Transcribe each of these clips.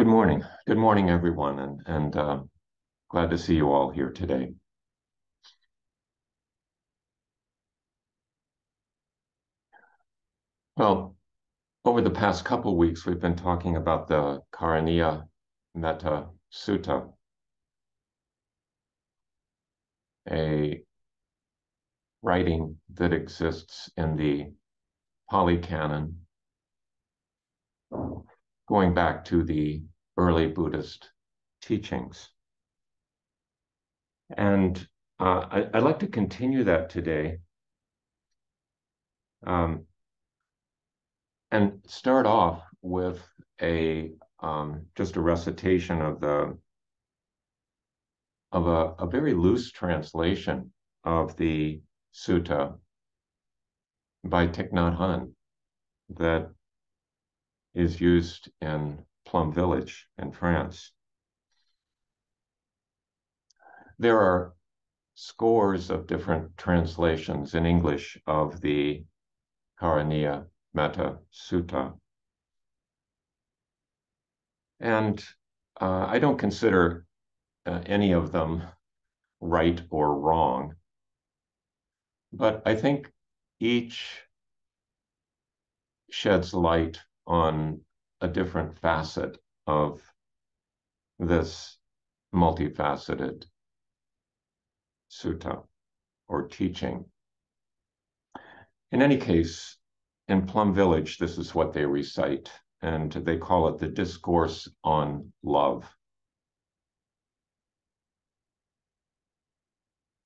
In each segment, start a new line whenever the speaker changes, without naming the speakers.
Good morning. Good morning, everyone, and glad to see you all here today. Well, over the past couple weeks, we've been talking about the Karaniya Metta Sutta, a writing that exists in the Pali Canon, going back to the early Buddhist teachings. And I'd like to continue that today. And start off with just a recitation of a very loose translation of the sutta by Thich Nhat Hanh that is used in Plum Village in France. There are scores of different translations in English of the Karaniya Metta Sutta. And I don't consider any of them right or wrong, but I think each sheds light on a different facet of this multifaceted sutta or teaching. In any case, in Plum Village, this is what they recite, and they call it the Discourse on Love.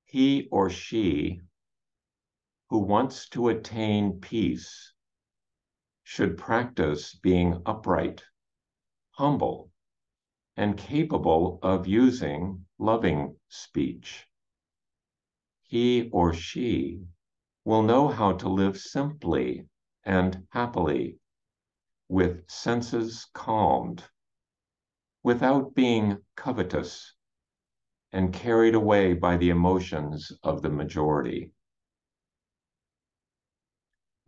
He or she who wants to attain peace should practice being upright, humble, and capable of using loving speech. He or she will know how to live simply and happily, with senses calmed, without being covetous and carried away by the emotions of the majority.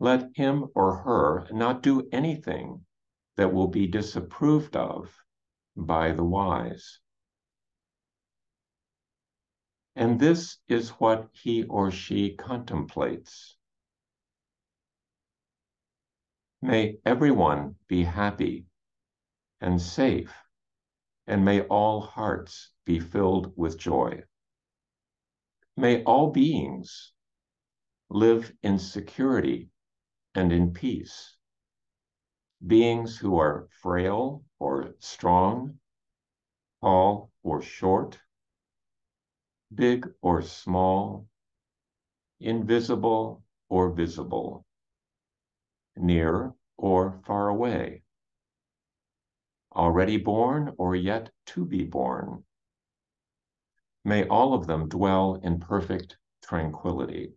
Let him or her not do anything that will be disapproved of by the wise. And this is what he or she contemplates. May everyone be happy and safe, and may all hearts be filled with joy. May all beings live in security and in peace. Beings who are frail or strong, tall or short, big or small, invisible or visible, near or far away, already born or yet to be born. May all of them dwell in perfect tranquility.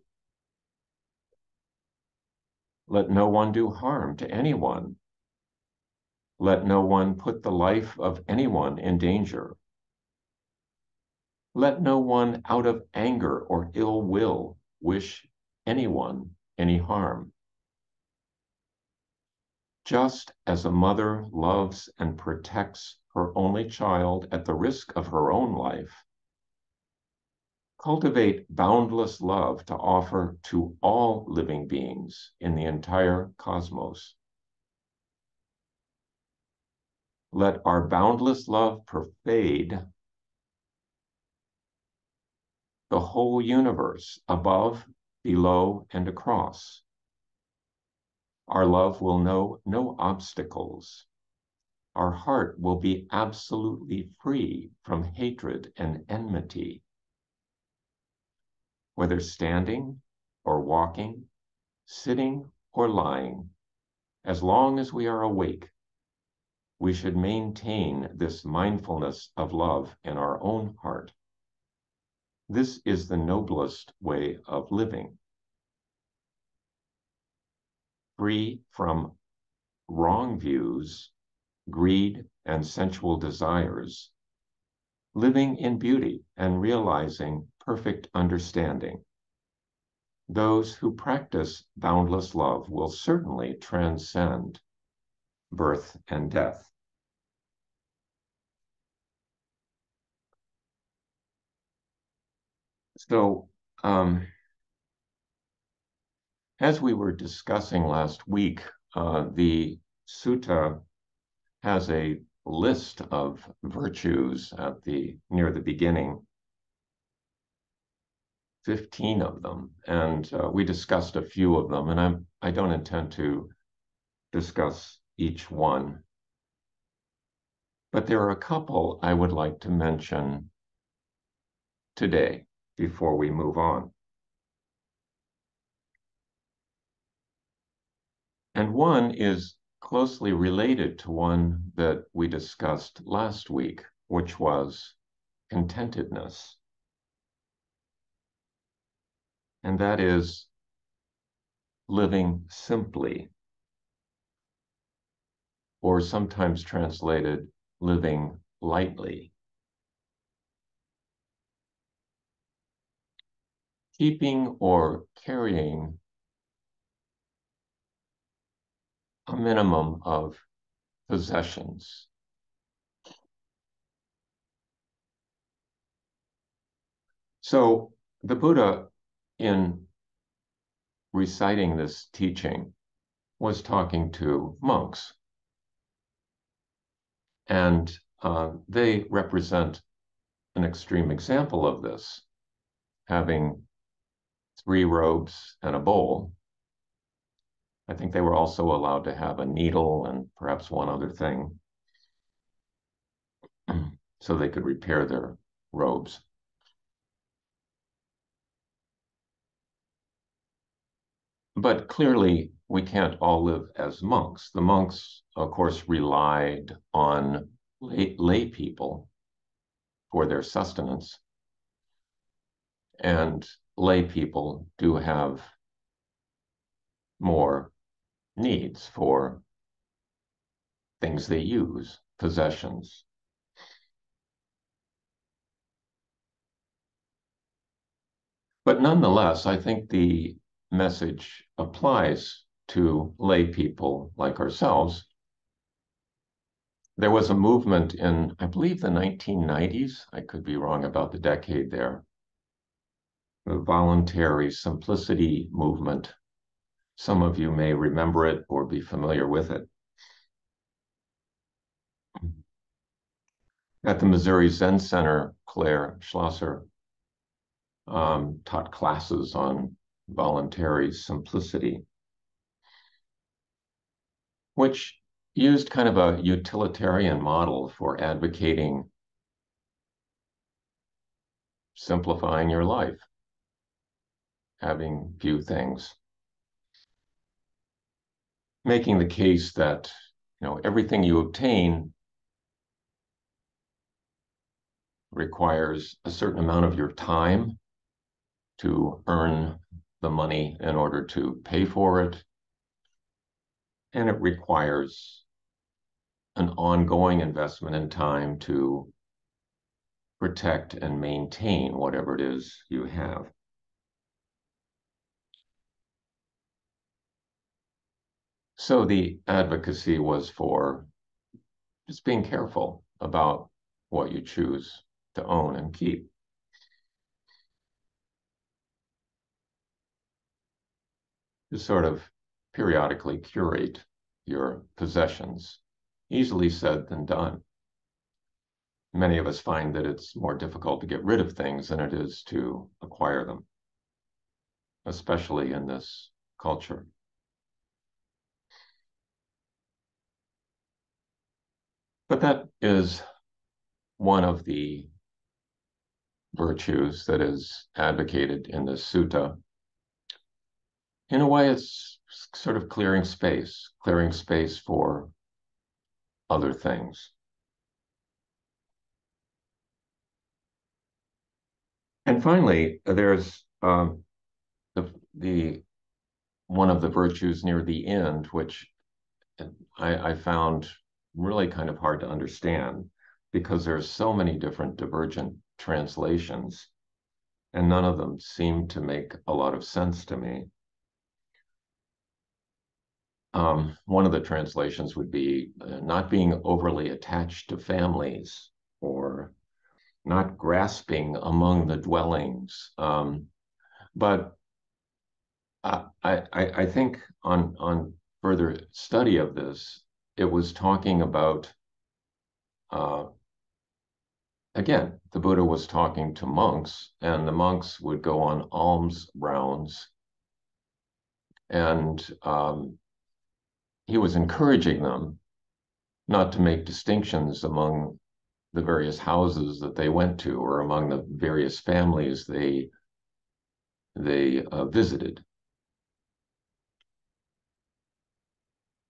Let no one do harm to anyone. Let no one put the life of anyone in danger. Let no one out of anger or ill will wish anyone any harm. Just as a mother loves and protects her only child at the risk of her own life, cultivate boundless love to offer to all living beings in the entire cosmos. Let our boundless love pervade the whole universe, above, below, and across. Our love will know no obstacles. Our heart will be absolutely free from hatred and enmity. Whether standing or walking, sitting or lying, as long as we are awake, we should maintain this mindfulness of love in our own heart. This is the noblest way of living. Free from wrong views, greed, and sensual desires, living in beauty and realizing perfect understanding. Those who practice boundless love will certainly transcend birth and death. So, as we were discussing last week, the sutta has a list of virtues near the beginning, 15 of them, and we discussed a few of them, and I don't intend to discuss each one, but there are a couple I would like to mention today before we move on. And one is closely related to one that we discussed last week, which was contentedness. And that is living simply, or sometimes translated, living lightly. Keeping or carrying a minimum of possessions. So the Buddha, in reciting this teaching, was talking to monks. And they represent an extreme example of this, having 3 robes and a bowl. I think they were also allowed to have a needle and perhaps one other thing so they could repair their robes. But clearly, we can't all live as monks. The monks, of course, relied on lay people for their sustenance. And lay people do have more needs for things they use, possessions. But nonetheless, I think the message applies to lay people like ourselves. There was a movement in, I believe, the 1990s. I could be wrong about the decade there. The voluntary simplicity movement. Some of you may remember it or be familiar with it. At the Missouri Zen Center, Claire Schlosser taught classes on voluntary simplicity, which used kind of a utilitarian model for advocating simplifying your life, having few things, making the case that everything you obtain requires a certain amount of your time to earn the money in order to pay for it, and it requires an ongoing investment in time to protect and maintain whatever it is you have. So the advocacy was for just being careful about what you choose to own and keep. To sort of periodically curate your possessions. Easily said than done. Many of us find that it's more difficult to get rid of things than it is to acquire them, especially in this culture. But that is one of the virtues that is advocated in the sutta. In a way, it's sort of clearing space for other things. And finally, there's the one of the virtues near the end, which I found really kind of hard to understand because there's so many different divergent translations, and none of them seem to make a lot of sense to me. One of the translations would be not being overly attached to families, or not grasping among the dwellings. But I think on further study of this, it was talking about, again, the Buddha was talking to monks, and the monks would go on alms rounds, and he was encouraging them not to make distinctions among the various houses that they went to or among the various families they visited.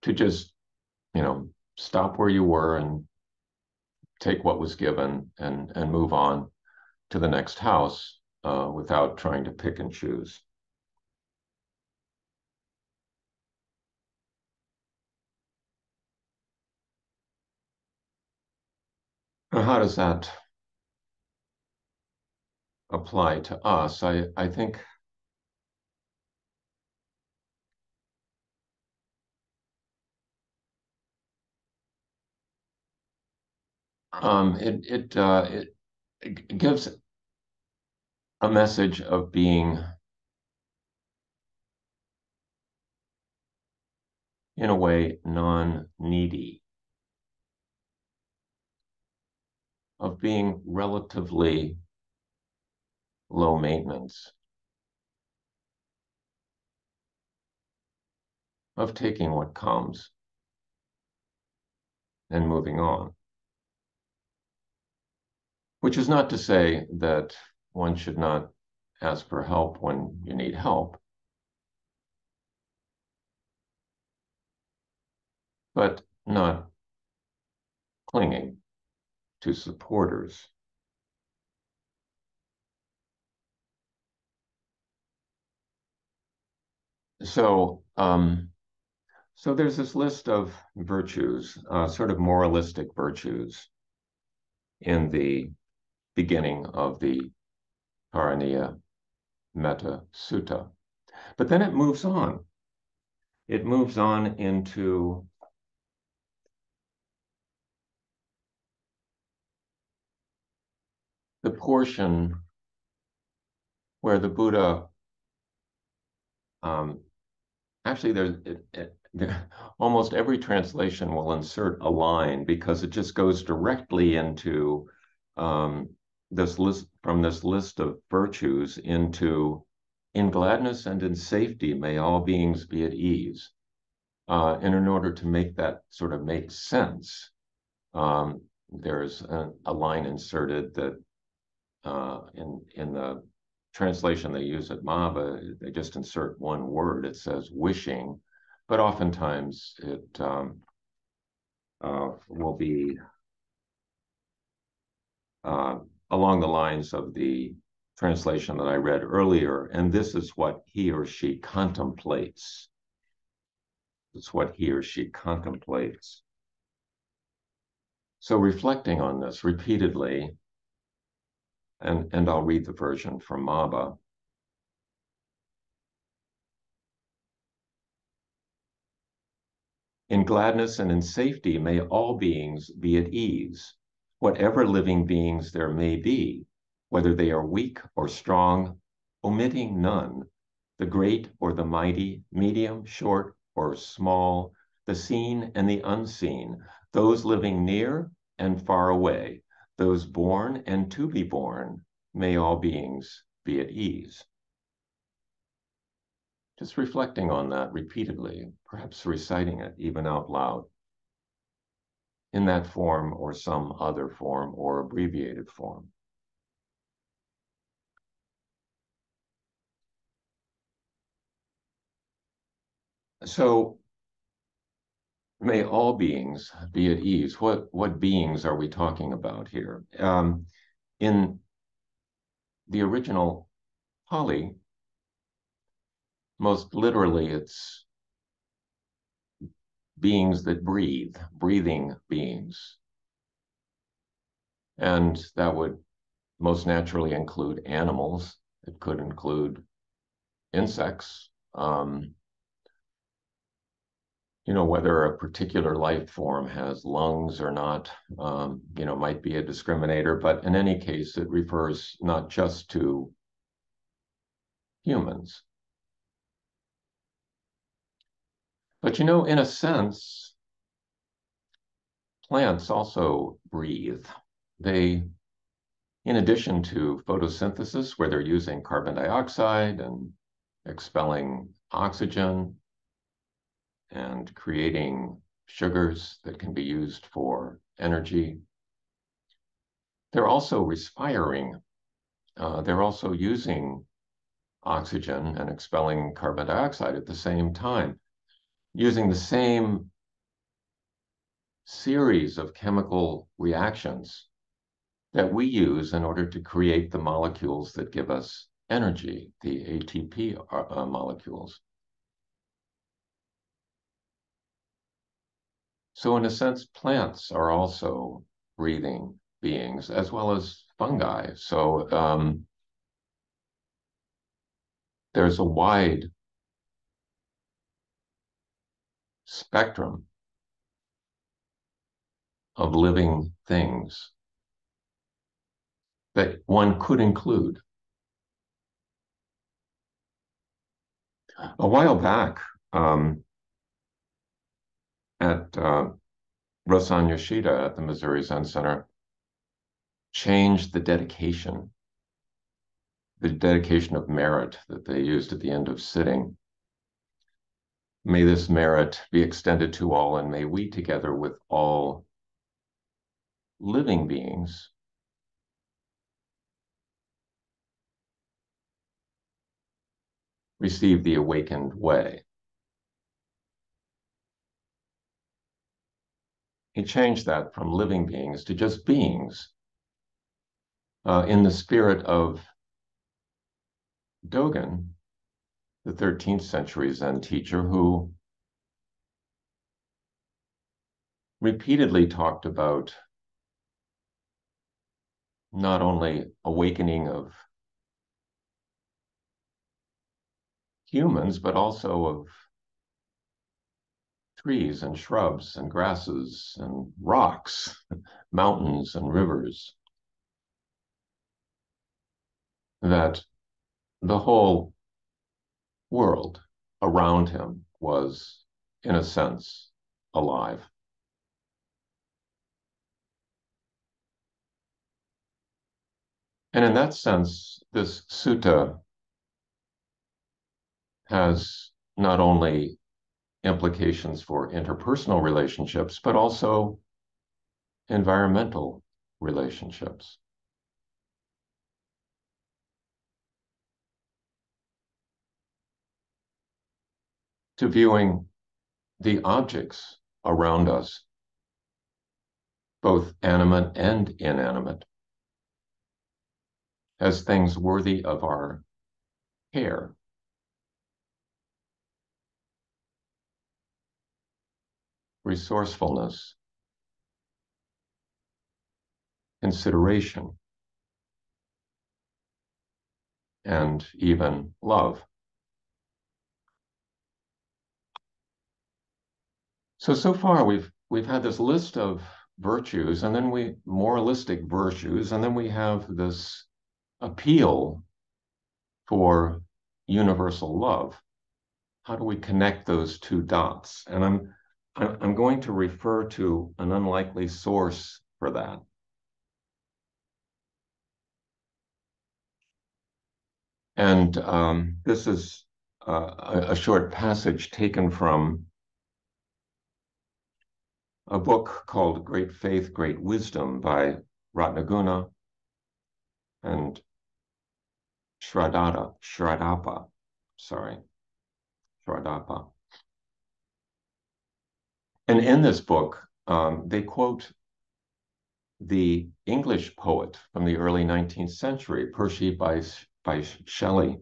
To just, stop where you were and take what was given and move on to the next house without trying to pick and choose. Now, how does that apply to us? I think it gives a message of being, in a way, non-needy, of being relatively low maintenance, of taking what comes and moving on. Which is not to say that one should not ask for help when you need help, but not clinging to supporters. So there's this list of virtues, sort of moralistic virtues, in the beginning of the Paraniya Metta Sutta. But then it moves on. It moves on into the portion where the Buddha, actually, almost every translation will insert a line because it just goes directly into this list, from this list of virtues into, in gladness and in safety may all beings be at ease. And in order to make that sort of make sense, there's a line inserted that in the translation they use at Mava, they just insert one word. It says wishing, but oftentimes it will be along the lines of the translation that I read earlier, and this is what he or she contemplates. It's what he or she contemplates. So reflecting on this repeatedly, and I'll read the version from Maba. In gladness and in safety may all beings be at ease, whatever living beings there may be, whether they are weak or strong, omitting none, the great or the mighty, medium, short, or small, the seen and the unseen, those living near and far away, those born and to be born, may all beings be at ease. Just reflecting on that repeatedly, perhaps reciting it even out loud, in that form or some other form or abbreviated form. So, may all beings be at ease. What beings are we talking about here? In the original Pali, most literally, it's beings that breathe, breathing beings. And that would most naturally include animals. It could include insects. whether a particular life form has lungs or not, might be a discriminator, but in any case, it refers not just to humans. But in a sense, plants also breathe. They, in addition to photosynthesis, where they're using carbon dioxide and expelling oxygen and creating sugars that can be used for energy, they're also respiring. They're also using oxygen and expelling carbon dioxide at the same time, using the same series of chemical reactions that we use in order to create the molecules that give us energy, the ATP molecules. So in a sense, plants are also breathing beings as well as fungi. So there's a wide spectrum of living things that one could include. A while back, at Rosan Yoshida at the Missouri Zen Center, changed the dedication of merit that they used at the end of sitting. May this merit be extended to all, and may we, together with all living beings, receive the awakened way. He changed that from living beings to just beings, in the spirit of Dogen, the 13th century Zen teacher, who repeatedly talked about not only awakening of humans, but also of trees and shrubs and grasses and rocks, mountains and rivers, that the whole world around him was, in a sense, alive. And in that sense, this sutta has not only implications for interpersonal relationships, but also environmental relationships. To viewing the objects around us, both animate and inanimate, as things worthy of our care. Resourcefulness, consideration, and even love. So far we've had this list of virtues, and then moralistic virtues, and then we have this appeal for universal love. How do we connect those two dots? And I'm going to refer to an unlikely source for that. And this is a short passage taken from a book called Great Faith, Great Wisdom by Ratnaguna and Shradapa. And in this book, they quote the English poet from the early 19th century, Percy by Shelley,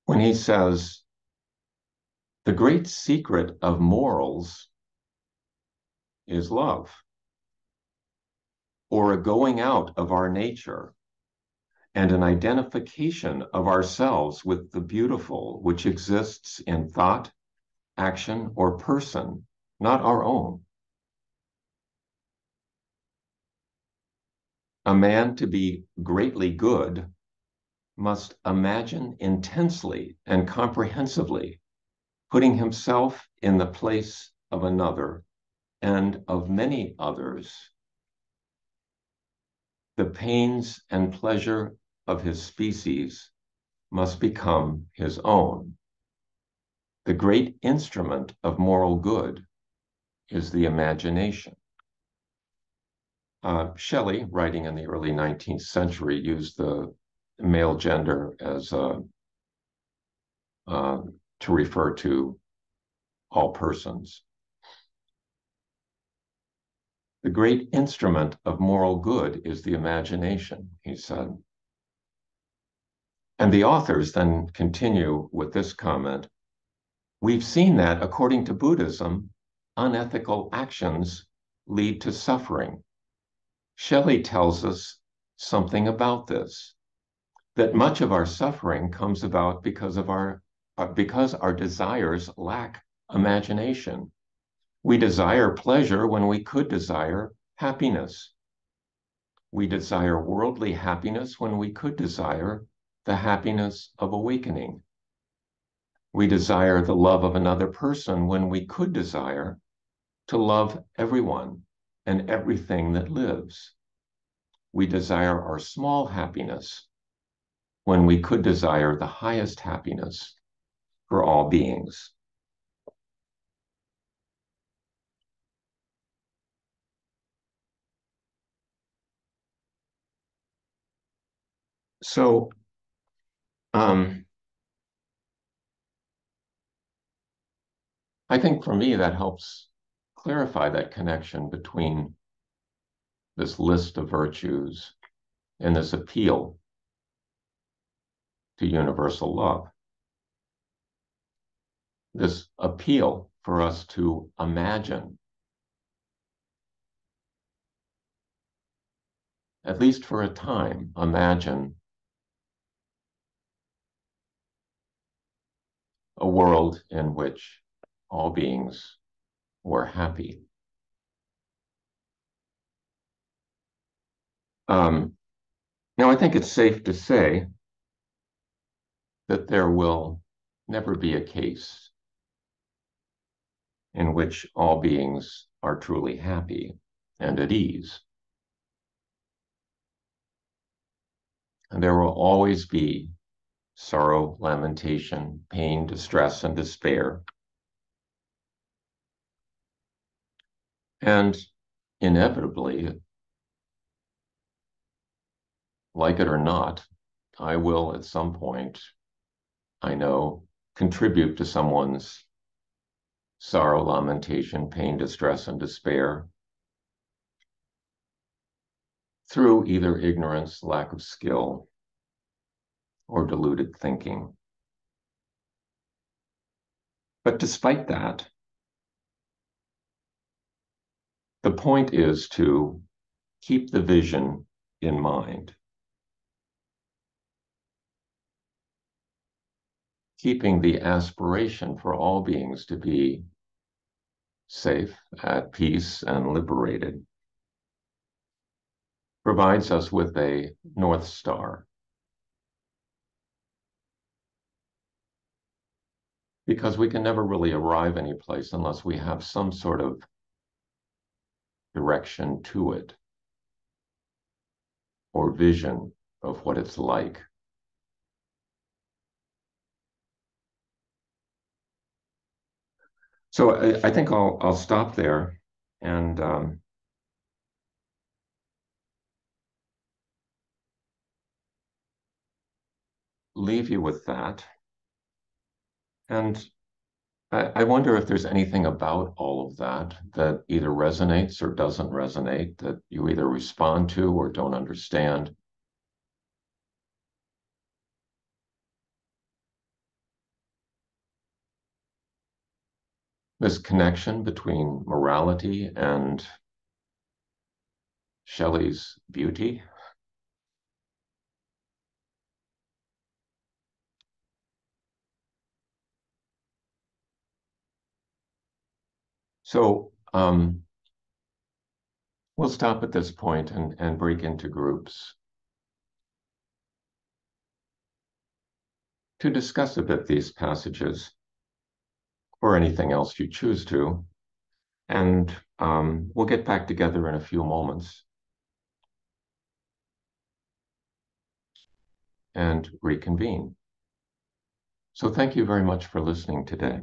when he says, "The great secret of morals is love, or a going out of our nature and an identification of ourselves with the beautiful which exists in thought, action, or person, not our own. A man to be greatly good must imagine intensely and comprehensively, putting himself in the place of another and of many others, the pains and pleasure of his species must become his own. The great instrument of moral good is the imagination. Shelley, writing in the early 19th century, used the male gender as to refer to all persons. The great instrument of moral good is the imagination, he said. And the authors then continue with this comment. We've seen that, according to Buddhism, unethical actions lead to suffering. Shelley tells us something about this, that much of our suffering comes about because our desires lack imagination. We desire pleasure when we could desire happiness. We desire worldly happiness when we could desire the happiness of awakening. We desire the love of another person when we could desire to love everyone and everything that lives. We desire our small happiness when we could desire the highest happiness for all beings. So, I think for me that helps clarify that connection between this list of virtues and this appeal to universal love. This appeal for us to imagine, at least for a time, imagine a world in which all beings were happy. Now, I think it's safe to say that there will never be a case in which all beings are truly happy and at ease. And there will always be sorrow, lamentation, pain, distress, and despair. And inevitably, like it or not, I will at some point, I know, contribute to someone's sorrow, lamentation, pain, distress, and despair through either ignorance, lack of skill, or deluded thinking. But despite that, the point is to keep the vision in mind, keeping the aspiration for all beings to be safe, at peace, and liberated provides us with a North Star. Because we can never really arrive any place unless we have some sort of direction to it or vision of what it's like. So I think I'll stop there and leave you with that. And I wonder if there's anything about all of that that either resonates or doesn't resonate, that you either respond to or don't understand. This connection between morality and Shelley's beauty. So we'll stop at this point and break into groups to discuss a bit these passages or anything else you choose to. And we'll get back together in a few moments and reconvene. So thank you very much for listening today.